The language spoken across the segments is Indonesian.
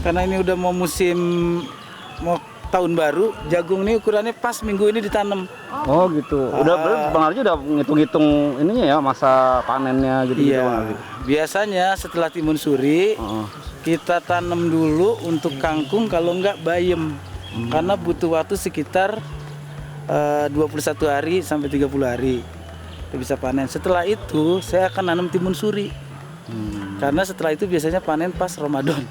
karena ini udah mau mau tahun baru, jagung ini ukurannya pas minggu ini ditanam. Oh gitu. Udah Bang Arji udah ngitung-ngitung ininya ya, masa panennya gitu. Iya. Biasanya setelah timun suri kita tanam dulu untuk kangkung, kalau enggak bayam. Karena butuh waktu sekitar 21 hari sampai 30 hari kita bisa panen. Setelah itu saya akan nanam timun suri. Karena setelah itu biasanya panen pas Ramadan.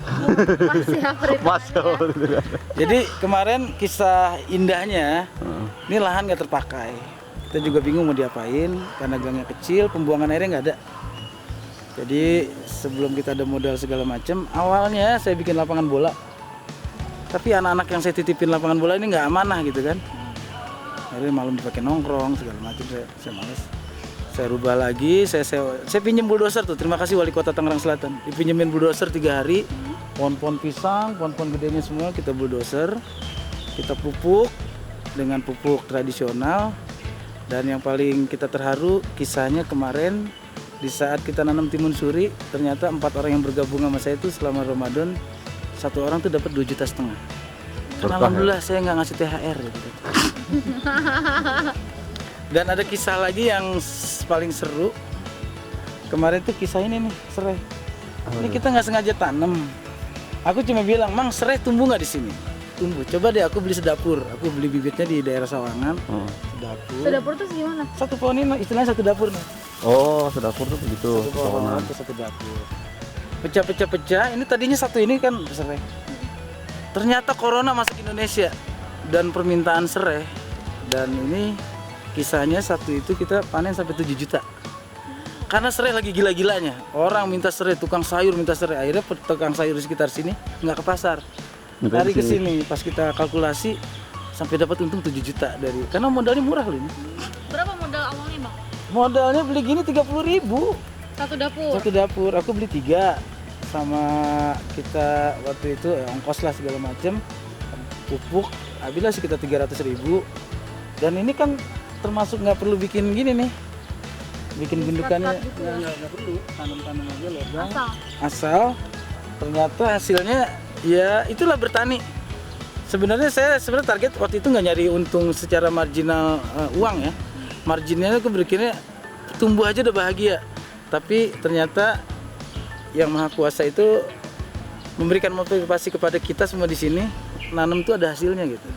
Jadi kemarin kisah indahnya, ini lahan nggak terpakai. Kita juga bingung mau diapain karena gangnya kecil, pembuangan airnya nggak ada. Jadi sebelum kita ada modal segala macam, awalnya saya bikin lapangan bola. Tapi anak-anak yang saya titipin lapangan bola ini nggak amanah gitu kan. Akhirnya malam dipakai nongkrong segala macam, saya males. Saya rubah lagi, saya pinjem bulldozer tuh. Terima kasih Wali Kota Tangerang Selatan. Dipinjemin bulldozer 3 hari. Pohon-pohon pisang, pohon-pohon gedenya semua kita bulldozer. Kita pupuk dengan pupuk tradisional. Dan yang paling kita terharu kisahnya kemarin di saat kita nanam timun suri, ternyata 4 orang yang bergabung sama saya itu selama Ramadan, 1 orang tuh dapat 2,5 juta. Alhamdulillah saya nggak ngasih THR gitu. Dan ada kisah lagi yang paling seru. Kemarin tuh kisah ini nih, serai. Ini kita nggak sengaja tanam. Aku cuma bilang, Mang, serai tumbuh nggak di sini? Tumbuh. Coba deh aku beli sedapur. Aku beli bibitnya di daerah Sawangan. Sedapur. Sedapur tuh gimana? Satu pohon ini istilahnya satu dapur nih. Oh, sedapur tuh begitu. Satu pohon atau satu dapur. Pecah. Ini tadinya satu ini kan serai. Ternyata corona masuk Indonesia dan permintaan serai. Dan ini kisahnya satu itu kita panen sampai 7 juta. Karena serai lagi gila-gilanya. Orang minta serai, tukang sayur minta serai. Akhirnya tukang sayur di sekitar sini nggak ke pasar. Lari ke sini. Pas kita kalkulasi sampai dapat untung 7 juta dari. Karena modalnya murah loh ini. Berapa modal awalnya, Bang? Modalnya beli gini 30.000. Satu dapur. Satu dapur. Aku beli 3 sama kita waktu itu ongkos lah segala macam. Pupuk habislah sekitar 300.000. Dan ini kan termasuk nggak perlu bikin gini nih, bikin gundukannya gitu ya? nggak perlu, tanam aja lubang Asal. Ternyata hasilnya ya itulah bertani. Sebenarnya saya target waktu itu nggak nyari untung secara marginal uang ya, marginnya aku berpikirnya tumbuh aja udah bahagia. Tapi ternyata yang Maha Kuasa itu memberikan motivasi kepada kita semua di sini, nanam tuh ada hasilnya gitu.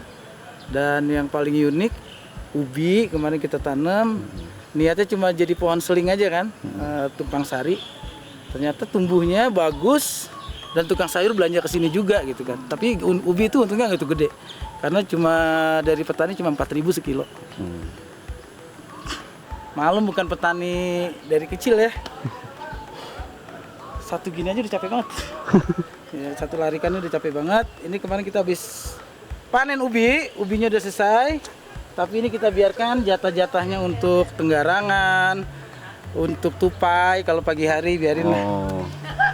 Dan yang paling unik, ubi kemarin kita tanam, niatnya cuma jadi pohon seling aja kan, tumpang sari. Ternyata tumbuhnya bagus dan tukang sayur belanja ke sini juga gitu kan. Tapi ubi itu untungnya nggak itu gede, karena cuma dari petani cuma 4.000 sekilo. Malum bukan petani dari kecil ya. Satu gini aja udah capek banget. Ya, satu larikannya udah capek banget. Ini kemarin kita habis panen ubinya udah selesai. Tapi ini kita biarkan jatah-jatahnya untuk tenggarangan, untuk tupai kalau pagi hari biarin lah.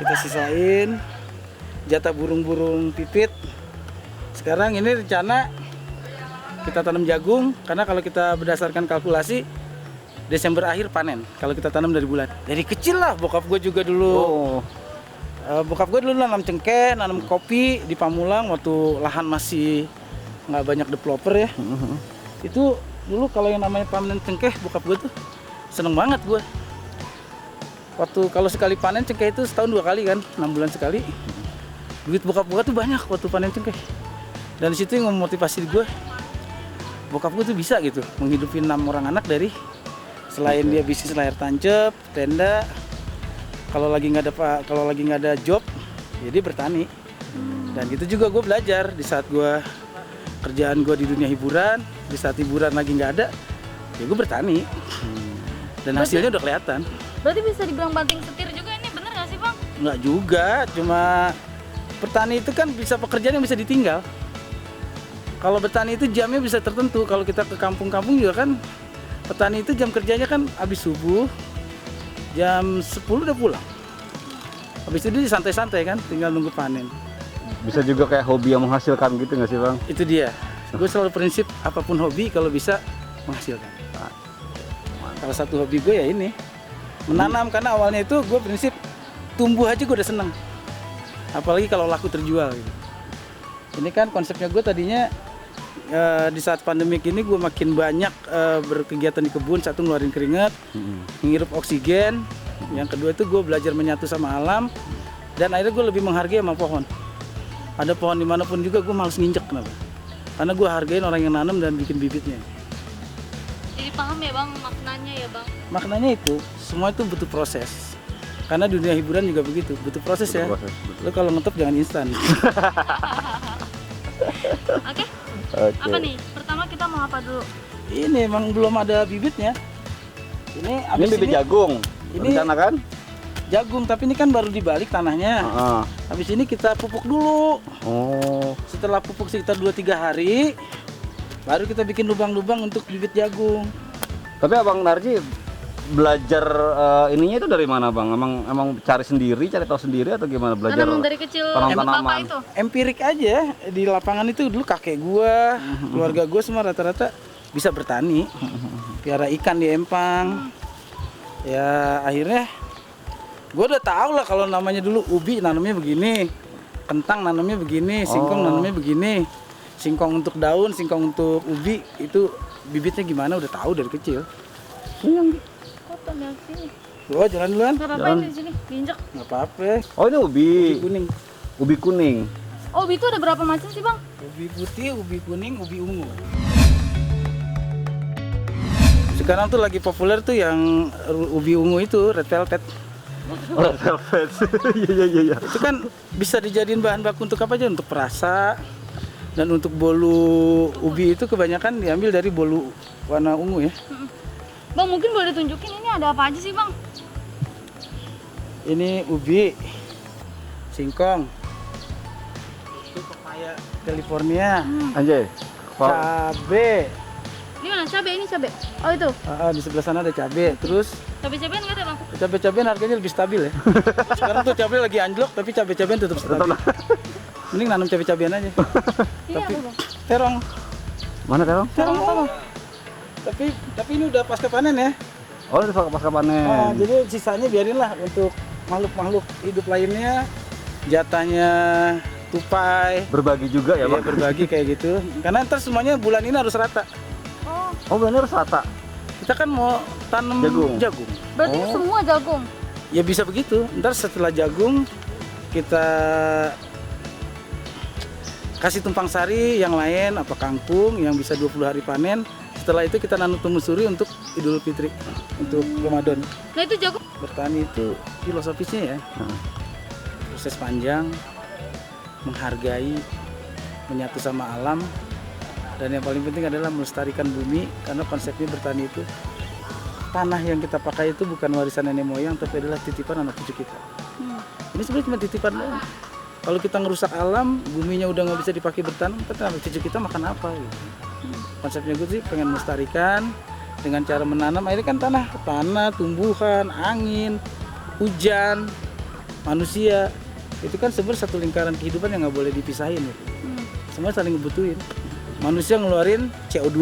Kita sisain jatah burung-burung pipit. Sekarang ini rencana kita tanam jagung, karena kalau kita berdasarkan kalkulasi Desember akhir panen. Kalau kita tanam dari kecil lah, bokap gue juga dulu. Bokap gue dulu nanam cengkeh, nanam kopi di Pamulang waktu lahan masih nggak banyak developer ya. Itu dulu kalau yang namanya panen cengkeh, bokap gue tuh seneng banget gue. Waktu kalau sekali panen cengkeh itu setahun 2 kali kan, 6 bulan sekali. Duit bokap gue tuh banyak waktu panen cengkeh. Dan di situ yang memotivasi gue, bokap gue tuh bisa gitu menghidupi 6 orang anak dari selain dia bisnis layar tancap, tenda. Kalau lagi nggak ada job, jadi bertani. Dan gitu juga gue belajar di saat kerjaan gue di dunia hiburan, di saat hiburan lagi nggak ada, ya gue bertani. Dan hasilnya udah kelihatan. Berarti bisa dibilang banting setir juga, ini bener nggak sih, Bang? Nggak juga, cuma petani itu kan bisa pekerjaan yang bisa ditinggal. Kalau bertani itu jamnya bisa tertentu. Kalau kita ke kampung-kampung juga kan, petani itu jam kerjanya kan habis subuh, jam 10 udah pulang. Habis itu dia santai-santai kan, tinggal nunggu panen. Bisa juga kayak hobi yang menghasilkan gitu nggak sih, Bang? Itu dia. Gue selalu prinsip apapun hobi kalau bisa menghasilkan. Salah satu hobi gue ya ini menanam, karena awalnya itu gue prinsip tumbuh aja gue udah seneng. apalagi kalau laku terjual gitu. Ini kan konsepnya gue tadinya di saat pandemik ini gue makin banyak berkegiatan di kebun. Satu, ngeluarin keringat, menghirup oksigen. Yang kedua itu gue belajar menyatu sama alam, dan akhirnya gue lebih menghargai sama pohon. Ada pohon dimanapun juga gue males nginjek, kenapa? Karena gue hargain orang yang nanam dan bikin bibitnya. Jadi paham ya bang maknanya ya bang. Maknanya itu semua itu butuh proses. Karena dunia hiburan juga begitu, butuh proses ya. Proses, betul. Lo kalau ngetop jangan instan. Oke. Oke. Apa nih? Pertama kita mau apa dulu? Ini emang belum ada bibitnya. Ini Ini abis bibit jagung. Ini- Rencana kan? jagung, tapi ini kan baru dibalik tanahnya. Heeh. Habis ini kita pupuk dulu. Oh. Setelah pupuk sekitar 2-3 hari, baru kita bikin lubang-lubang untuk bibit jagung. Tapi Abang Narji belajar ininya itu dari mana Bang? Emang cari sendiri, cari tahu sendiri atau gimana belajar? Tanam dari kecil tanam-tanaman. bapak itu. Empirik aja di lapangan itu dulu kakek gua, keluarga gua semua rata-rata bisa bertani. Piara ikan di empang. Ya akhirnya gua udah tahu lah kalau namanya dulu ubi nanamnya begini, kentang nanamnya begini, singkong nanamnya begini. Singkong untuk daun, singkong untuk ubi itu bibitnya gimana udah tahu dari kecil. Kota dari sini. Gua jalan duluan. Nggak apa-apain di sini, diinjak. Nggak apa-apa. Oh ini ubi. Ubi kuning. Ubi kuning. Oh, ubi itu ada berapa macam sih bang? Ubi putih, ubi kuning, ubi ungu. Sekarang tuh lagi populer tuh yang ubi ungu itu, red velvet. Oh, velvet. Iya iya. Itu kan bisa dijadiin bahan baku untuk apa aja? Untuk perasa. Dan untuk bolu ubi itu kebanyakan diambil dari bolu warna ungu ya. Bang mungkin boleh tunjukin ini ada apa aja sih bang? Ini ubi, singkong, itu pepaya California, Anjay. cabe. Ini mana cabe? Ini cabe. Oh itu. Di sebelah sana ada cabe. Terus Cabe-cabean nggak ada bang? cabai-cabean harganya lebih stabil ya. Sekarang tuh cabai lagi anjlok tapi cabai-cabean tetap stabil. Mending nanam cabai-cabean aja. Ini Tapi apa bang? terong. Mana terong? Terong apa bang? Tapi ini udah pasca panen ya. Oh ini pasca panen. Nah, jadi sisanya biarinlah untuk makhluk-makhluk hidup lainnya. Jatahnya tupai. Berbagi juga ya Ya, Bang? berbagi kayak gitu. Karena ntar semuanya bulan ini harus rata. Oh, Oh bener rata. Kita kan mau tanam jagung. berarti ini semua jagung. Ya bisa begitu. Ntar setelah jagung kita kasih tumpang sari yang lain, apa kangkung yang bisa 20 hari panen. Setelah itu kita nanam temusuri untuk Idul Fitri, untuk Ramadan. Nah itu jagung. Bertani itu filosofisnya ya, proses panjang, menghargai, menyatu sama alam, dan yang paling penting adalah melestarikan bumi. Karena konsepnya bertani itu tanah yang kita pakai itu bukan warisan nenek moyang, tapi adalah titipan anak cucu kita. Ini sebenarnya cuma titipan doang. Kalau kita ngerusak alam, buminya udah nggak bisa dipakai bertanam, tapi anak cucu kita makan apa gitu. Konsepnya gue sih pengen melestarikan dengan cara menanam. Akhirnya kan tanah, tumbuhan, angin, hujan, manusia. Itu kan sebenarnya satu lingkaran kehidupan yang nggak boleh dipisahin. Gitu. Semua saling ngebutuhin. Manusia ngeluarin CO2,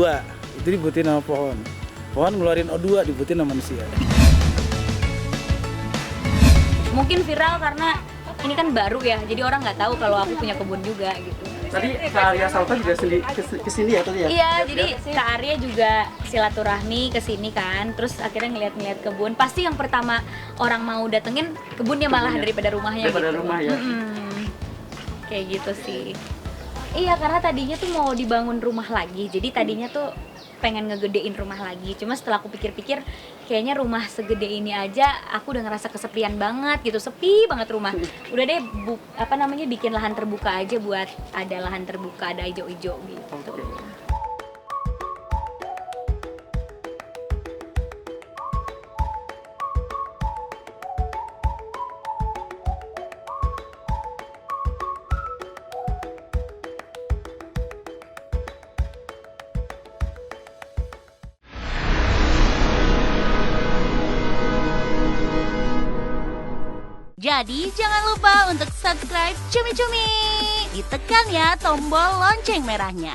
itu dibutuhin sama pohon. Pohon ngeluarin O2, dibutuhin sama manusia. Mungkin viral karena ini kan baru ya, jadi orang nggak tahu kalau aku punya kebun juga gitu. Tadi Kak Arya Salta juga kesini ya tadi ya? Iya, jadi Kak Arya juga silaturahmi ke sini kan, terus akhirnya ngeliat-ngeliat kebun. Pasti yang pertama orang mau datengin kebunnya malah daripada rumahnya Daripada gitu. rumah ya. Kayak gitu sih. Iya, karena tadinya tuh mau dibangun rumah lagi, jadi tadinya tuh pengen ngegedein rumah lagi. Cuma setelah aku pikir-pikir, kayaknya rumah segede ini aja aku udah ngerasa kesepian banget gitu, sepi banget rumah. Udah deh, bikin lahan terbuka aja buat ada lahan terbuka, ada hijau-hijau gitu. Jadi jangan lupa untuk subscribe Cumi Cumi. Ditekan ya tombol lonceng merahnya.